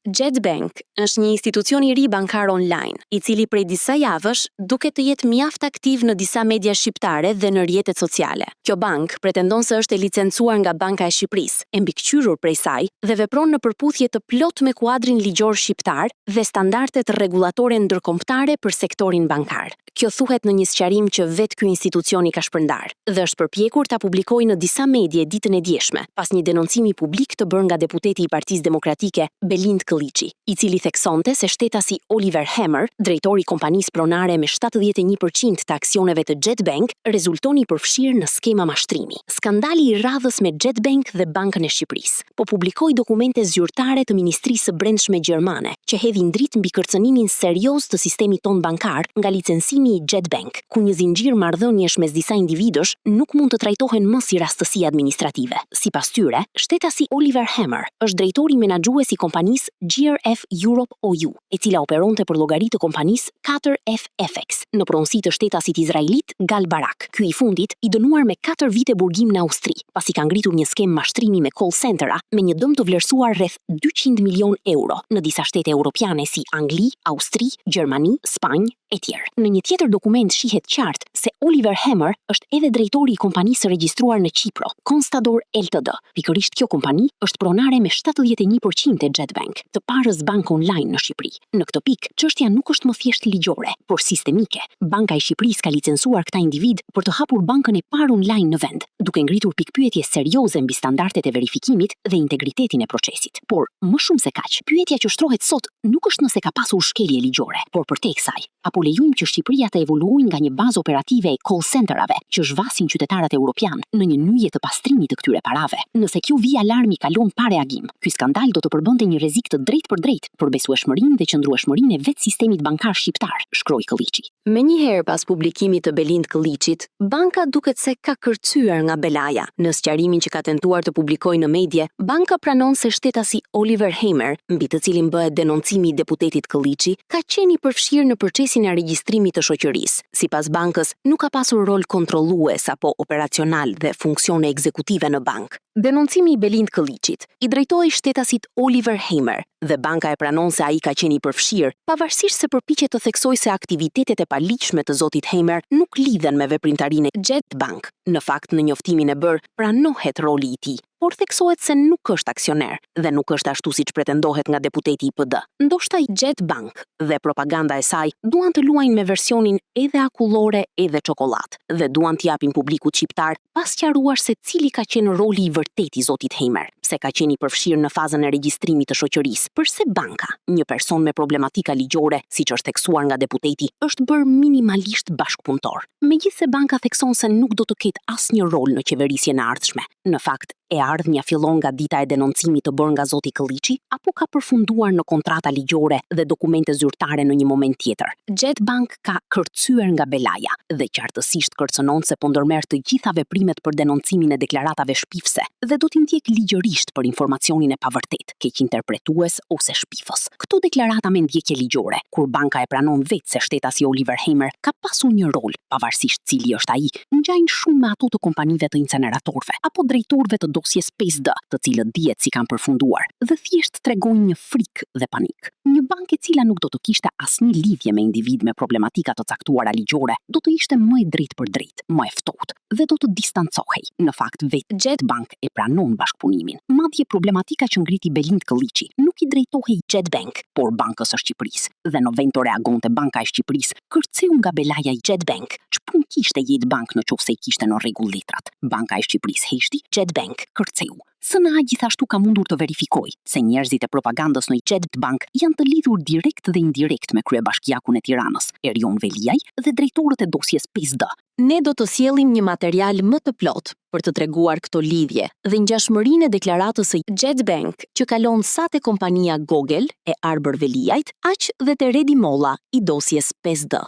Jet Bank është një institucion i ri bankar online, i cili prej disa javësh duket të jetë mjaft aktiv në disa media shqiptare dhe në rrjetet sociale. Kjo bank pretendon se është e licencuar nga Banka e Shqipërisë, e mbikëqyrur prej saj dhe vepron në përputhje të plot me kuadrin ligjor shqiptar dhe standardet rregullatore ndërkombëtare për sektorin bankar. Kjo thuhet në një sqarim që vetë ky institucion i ka shpërndar dhe është përpjekur ta publikojë në disa medie ditën e djeshme, pas një denoncimi publik të bërë nga deputeti i Partisë Demokratike Belind Këlliçi, i cili theksonte se shtetasi Oliver Hammer, drejtori i kompanisë pronare me 71% të aksioneve të Jet Bank, rezulton i përfshirë në skema mashtrimi. Skandali i radhës me Jet Bank dhe Bankën e Shqipërisë po publikoi dokumente zyrtare të Ministrisë së Brendshme gjermane, që hedhin dritë mbi kërcënimin serioz të sistemit ton bankar nga licencimi i Jet Bank, ku një zinxhir marrëdhëniesh mes disa individësh nuk mund të trajtohen më si rastësi administrative. Sipas tyre, shtetasi Oliver Hammer është drejtori menaxhues i kompanisë GRF Europe OU, e cila operonte për llogari të kompanisë 4FFX në pronësi të shtetasit izraelit Gal Barak. Ky i fundit i dënuar me 4 vite burgim në Austri, pasi ka ngritur një skem mashtrimi me call centera me një dëm të vlerësuar rreth 200 milion euro në disa shtete europiane si Angli, Austri, Gjermani, Spanjë e tjerë. Në një tjetër dokument shihet qartë se Oliver Hammer është edhe drejtori i kompanisë regjistruar në Qipro, Constador Ltd. Pikërisht kjo kompani është pronare me 71% e Jet Bank, të parës bank online në Shqipëri. Në këtë pikë, çështja nuk është më thjesht ligjore, por sistemike. Banka e Shqipërisë ka licencuar këta individ për të hapur bankën e parë online në vend, duke ngritur pikpyetje serioze mbi standardet e verifikimit dhe integritetin e procesit. Por, më shumë se kaq, pyetja që shtrohet sot nuk është nëse ka pasur shkelje ligjore, por përtek saj, apo lejojmë që Shqipëria të evoluojë nga një bazë operative e call centerave që zhvasin qytetarët evropian në një nyje të pastrimit të këtyre parave. Nëse kjo vija alarmi kalon pa reagim, ky skandal do të përbënte një rrezik të drejtë për besueshmërinë dhe qëndrueshmërinë e vetë sistemit bankar shqiptar, shkroi Këlliçi. Menjëherë pas publikimit të Belind Këlliçit, banka duket se ka kërcyer nga belaja. Në sqarimin që ka tentuar të publikojë në medie, banka pranon se shtetasi Oliver Hammer, mbi të cilin bëhet denoncimi i deputetit Këlliçi, ka qenë i përfshirë në procesin e regjistrimit të shoqërisë. Sipas bankës, nuk ka pasur rol kontrollues apo operacional dhe funksione ekzekutive në bank. Denoncimi i Belind Këlliçit i drejtohej shtetasit Oliver Hammer dhe banka e pranon se ai ka qenë i përfshirë, pavarësisht se përpiqet të theksojë se aktivitetet e paligjshme të zotit Hammer nuk lidhen me veprimtarinë e Jet Bank. Në fakt, në njoftimin e bërë, pranohet roli i tij, por theksohet se nuk është aksioner dhe nuk është ashtu siç pretendohet nga deputeti i PD. Ndoshta i Jet Bank dhe propaganda e saj duan të luajnë me versionin edhe akullore edhe çokoladë dhe duan të japin publikut shqiptar pas sqaruar se cili ka qenë roli i vërtet i zotit Hammer, pse ka qenë i përfshirë në fazën e regjistrimit të shoqërisë, përse banka, një person me problematika ligjore, siç është theksuar nga deputeti, është bërë minimalisht bashkpunëtor. Megjithse banka thekson se nuk do të ketë asnjë rol në qeverisjen e ardhshme. Në fakt, e ardhmja fillon nga dita e denoncimit të bërë nga zoti Këlliçi apo ka përfunduar në kontrata ligjore dhe dokumente zyrtare në një moment tjetër. Jet Bank ka kërcyer nga belaja dhe qartësisht kërcënon se po ndërmerr të gjitha veprimet për denoncimin e deklaratave shpifse dhe do t'i ndjek ligjërisht për informacionin e pavërtet, keq interpretues ose shpifës. Këto deklarata me ndjekje ligjore, kur banka e pranon vetë se shtetasi Oliver Hammer ka pasur një rol, pavarësisht cili është ai, ngjajnë shumë me ato të kompanive të inceneratorëve apo drejtorëve të dosjes 5D, të cilët dihet si kanë përfunduar dhe thjesht tregojnë një frikë dhe panik. Një bankë e cila nuk do të kishte asnjë lidhje me individ me problematika të caktuara ligjore, do të ishte më e drejtë për drejtë, më e ftohtë dhe do të distancohej. Në fakt, vetë Jet Bank e pranon bashkëpunimin. Madje problematika që ngriti Belind Këlliçi nuk i drejtohej Jet Bank, por Bankës së Shqipërisë. Dhe në vend të reagonte Banka e Shqipërisë, kërceu nga belaja i Jet Bank, ç'pun kishte Jet Bank nëse i kishte në rregull letrat. Banka e Shqipërisë heshti, Jet Bank kërceu. SNA gjithashtu ka mundur të verifikojë se njerëzit e propagandës në Jet Bank janë të lidhur direkt dhe indirekt me kryebashkiakun e Tiranës, Erion Veliaj dhe drejtorët e dosjes 5D. Ne do të sjellim një material më të plot për të treguar këto lidhje dhe ngjashmërinë e deklaratës së Jet Bank që kalon sa te kompania Google e Arbër Veliajt, aq dhe te Redi Molla i dosjes 5D.